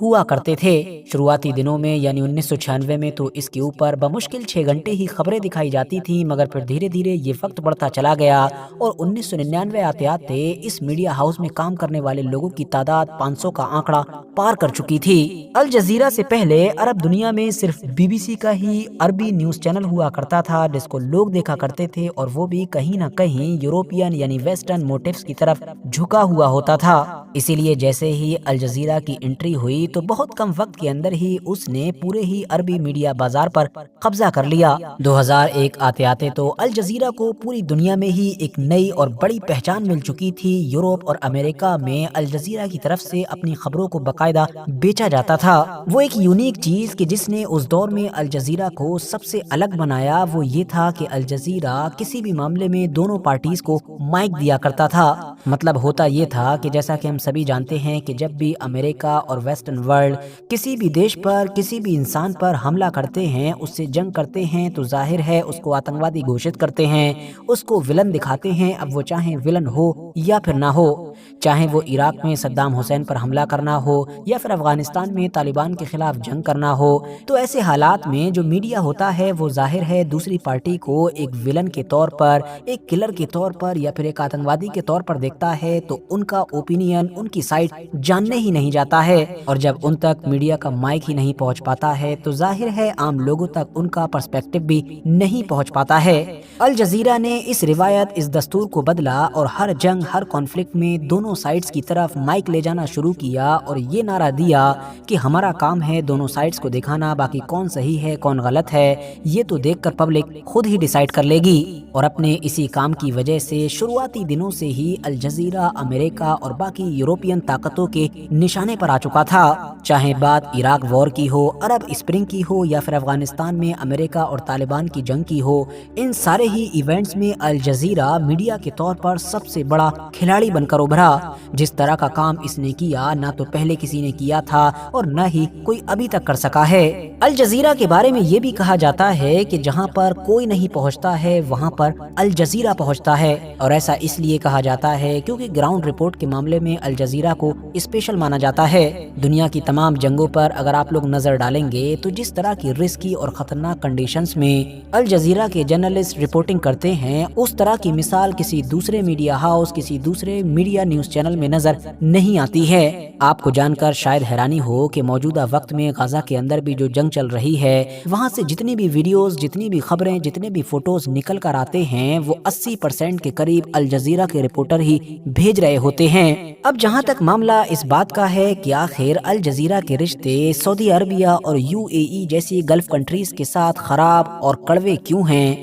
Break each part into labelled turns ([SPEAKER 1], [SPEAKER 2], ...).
[SPEAKER 1] ہوا کرتے تھے۔ شروعاتی دنوں میں یعنی 1996 میں تو اس کے اوپر بمشکل 6 گھنٹے ہی خبریں دکھائی جاتی تھیں، مگر پھر دھیرے دھیرے یہ وقت بڑھتا چلا گیا اور 1999 آتے آتے اس میڈیا ہاؤس میں کام کرنے والے لوگوں کی تعداد 500 کا آنکڑا پار کر چکی تھی۔ الجزیرہ سے پہلے عرب دنیا میں صرف BBC کا ہی عربی نیوز چینل ہوا کرتا تھا جس کو لوگ دیکھا کرتے تھے، اور وہ بھی کہیں نہ کہیں یورپین یعنی ویسٹرن موٹیوز کی طرف جھکا ہوا ہوتا تھا۔ اسی لیے جیسے ہی الجزیرہ کی انٹری ہوئی تو بہت کم وقت کے اندر ہی اس نے پورے ہی عربی میڈیا بازار پر قبضہ کر لیا۔ 2001 آتے آتے تو الجزیرہ کو پوری دنیا میں ہی ایک نئی اور بڑی پہچان مل چکی تھی۔ یورپ اور امریکہ میں الجزیرہ کی طرف سے اپنی خبروں کو باقاعدہ بیچا جاتا تھا۔ وہ ایک یونیک چیز کہ جس نے اس دور میں الجزیرہ کو سب سے الگ بنایا وہ یہ تھا کہ الجزیرہ کسی بھی معاملے میں دونوں پارٹیز کو مائک دیا کرتا تھا۔ مطلب ہوتا یہ تھا کہ جیسا کہ ہم سبھی جانتے ہیں کہ جب بھی امریکہ اور ویسٹرن ورلڈ کسی بھی دیش پر کسی بھی انسان پر حملہ کرتے ہیں، اس سے جنگ کرتے ہیں، تو ظاہر ہے اس کو آتنکوادی گھوشت کرتے ہیں، اس کو ولن دکھاتے ہیں، اب وہ چاہے ولن ہو یا پھر نہ ہو، چاہے وہ عراق میں صدام حسین پر حملہ کرنا ہو یا پھر افغانستان میں طالبان کے خلاف جنگ کرنا ہو، تو ایسے حالات میں جو میڈیا ہوتا ہے وہ ظاہر ہے دوسری پارٹی کو ایک ولن کے طور پر، ایک کلر کے طور پر یا پھر ایک آتنکوادی کے طور پر دیکھتا ہے، تو ان کا اوپینین، ان کی سائٹ جاننے ہی نہیں جاتا ہے، اور جب ان تک میڈیا کا مائک ہی نہیں پہنچ پاتا ہے تو ظاہر ہے عام لوگوں تک ان کا پرسپیکٹو بھی نہیں پہنچ پاتا ہے۔ الجزیرہ نے اس روایت، اس دستور کو بدلا اور ہر جنگ، ہر کانفلکٹ میں دونوں سائڈز کی طرف مائک لے جانا شروع کیا اور یہ نعرہ دیا کہ ہمارا کام ہے دونوں سائڈز کو دکھانا، باقی کون صحیح ہے کون غلط ہے یہ تو دیکھ کر پبلک خود ہی ڈیسائیڈ کر لے گی۔ اور اپنے اسی کام کی وجہ سے شروعاتی دنوں سے ہی الجزیرہ امریکہ اور باقی یورپین طاقتوں کے نشانے پر آ چکا تھا، چاہے بات عراق وار کی ہو، عرب اسپرنگ کی ہو یا پھر افغانستان میں امریکہ اور طالبان کی جنگ کی ہو۔ ان سارے ہی ایونٹس میں الجزیرہ میڈیا کے طور پر سب سے بڑا کھلاڑی بن کر ابھرا۔ جس طرح کا کام اس نے کیا نہ تو پہلے کسی نے کیا تھا اور نہ ہی کوئی ابھی تک کر سکا ہے۔ الجزیرہ کے بارے میں یہ بھی کہا جاتا ہے کہ جہاں پر کوئی نہیں پہنچتا ہے وہاں پر الجزیرہ پہنچتا ہے، اور ایسا اس لیے کہا جاتا ہے کیونکہ گراؤنڈ رپورٹ کے معاملے میں الجزیرہ کو اسپیشل مانا جاتا ہے۔ دنیا کی تمام جنگوں پر اگر آپ لوگ نظر ڈالیں گے تو جس طرح کی رسکی اور خطرناک کنڈیشنز میں الجزیرہ کے جرنلسٹ رپورٹنگ کرتے ہیں، اس طرح کی مثال کسی دوسرے میڈیا ہاؤس، کسی دوسرے میڈیا نیوز چینل میں نظر نہیں آتی ہے۔ آپ کو جان کر شاید حیرانی ہو کہ موجودہ وقت میں غزہ کے اندر بھی جو جنگ چل رہی ہے، وہاں سے جتنی بھی ویڈیوز، جتنی بھی خبریں، جتنے بھی فوٹوز نکل کر آتے ہیں وہ 80% کے قریب الجزیرہ کے رپورٹر ہی بھیج رہے ہوتے ہیں۔ اب جہاں تک معاملہ اس بات کا ہے کہ آخر الجزیرہ کے رشتے سعودی عربیہ اور UAE جیسی گلف کنٹریز کے ساتھ خراب اور کڑوے کیوں ہیں،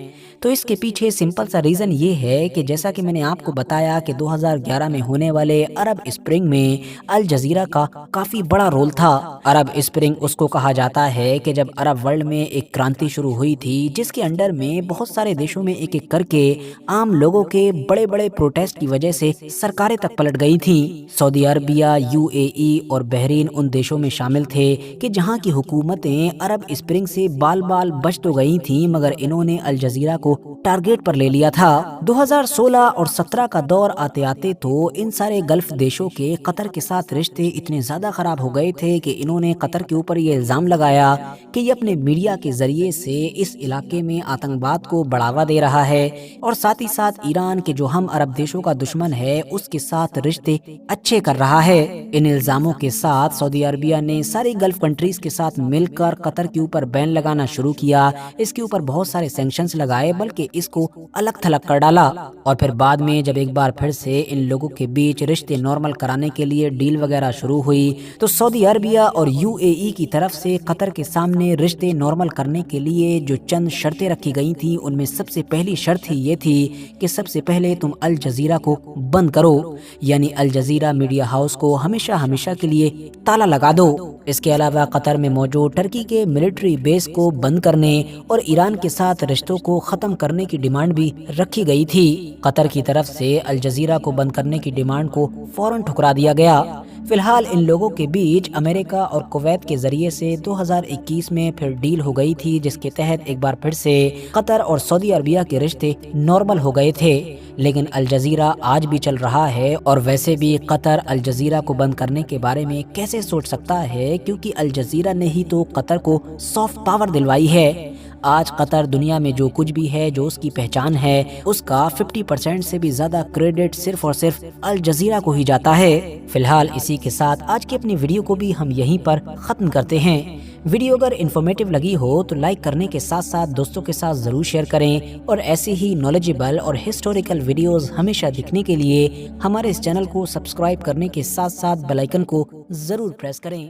[SPEAKER 1] تو اس کے پیچھے سمپل سا ریزن یہ ہے کہ جیسا کہ میں نے آپ کو بتایا کہ 2011 میں ہونے والے عرب اسپرنگ میں الجزیرہ کا کافی بڑا رول تھا۔ عرب اسپرنگ اس کو کہا جاتا ہے کہ جب عرب ورلڈ میں ایک کرانتی شروع ہوئی تھی جس کے انڈر میں بہت سارے دیشوں میں ایک ایک کر کے عام لوگوں کے بڑے بڑے پروٹیسٹ کی وجہ سے سرکاریں تک پلٹ گئی تھیں۔ سعودی عربیہ، UAE اور بحرین ان دیشوں میں شامل تھے کہ جہاں کی حکومتیں عرب اسپرنگ سے بال بال بچ تو گئی تھیں مگر انہوں نے الجزیرہ کو ٹارگیٹ پر لے لیا تھا۔ 2016 اور 17 کا دور آتے آتے تو ان سارے گلف دیشوں کے قطر کے ساتھ رشتے اتنے زیادہ خراب ہو گئے تھے کہ انہوں نے قطر کے اوپر یہ الزام لگایا کہ یہ اپنے میڈیا کے ذریعے سے اس علاقے میں آتنکواد کو بڑھاوا دے رہا ہے اور ساتھ ہی ساتھ ایران کے جو ہم عرب دیشوں کا دشمن ہے اس کے ساتھ رشتے اچھے کر رہا ہے۔ ان الزاموں کے ساتھ سعودی عربیہ نے ساری گلف کنٹریز کے ساتھ مل کر قطر کے اوپر بین لگانا شروع کیا، اس کے اوپر بہت سارے سینکشنز لگائے بلکہ اس کو الگ تھلگ کر ڈالا، اور پھر بعد میں جب ایک بار پھر سے ان لوگوں کے بیچ رشتے نارمل کرانے کے لیے ڈیل وغیرہ شروع ہوئی تو سعودی عربیہ اور UAE کی طرف سے قطر کے سامنے رشتے نارمل کرنے کے لیے جو چند شرطیں رکھی گئی تھیں ان میں سب سے پہلی شرط ہی یہ تھی کہ سب سے پہلے تم الجزیرہ کو بند کرو، یعنی الجزیرہ میڈیا ہاؤس کو ہمیشہ ہمیشہ کے لیے تالا لگا دو۔ اس کے علاوہ قطر میں موجود ٹرکی کے ملٹری بیس کو بند کرنے اور ایران کے ساتھ رشتوں کو ختم کرنے کی ڈیمانڈ بھی رکھی گئی تھی۔ قطر کی طرف سے الجزیرہ کو بند کرنے کی ڈیمانڈ کو فوراً ٹھکرا دیا گیا۔ فی الحال ان لوگوں کے بیچ امریکہ اور کویت کے ذریعے سے 2021 میں پھر ڈیل ہو گئی تھی، جس کے تحت ایک بار پھر سے قطر اور سعودی عربیہ کے رشتے نارمل ہو گئے تھے۔ لیکن الجزیرہ آج بھی چل رہا ہے، اور ویسے بھی قطر الجزیرہ کو بند کرنے کے بارے میں کیسے سوچ سکتا ہے، کیونکہ الجزیرہ نے ہی تو قطر کو سافٹ پاور دلوائی ہے۔ آج قطر دنیا میں جو کچھ بھی ہے، جو اس کی پہچان ہے، اس کا 50% سے بھی زیادہ کریڈٹ صرف اور صرف الجزیرہ کو ہی جاتا ہے۔ فی الحال اسی کے ساتھ آج کی اپنی ویڈیو کو بھی ہم یہیں پر ختم کرتے ہیں۔ ویڈیو اگر انفارمیٹیو لگی ہو تو لائک کرنے کے ساتھ ساتھ دوستوں کے ساتھ ضرور شیئر کریں، اور ایسی ہی نالجیبل اور ہسٹوریکل ویڈیوز ہمیشہ دیکھنے کے لیے ہمارے اس چینل کو سبسکرائب کرنے کے ساتھ ساتھ بیل آئیکن کو ضرور پریس کریں۔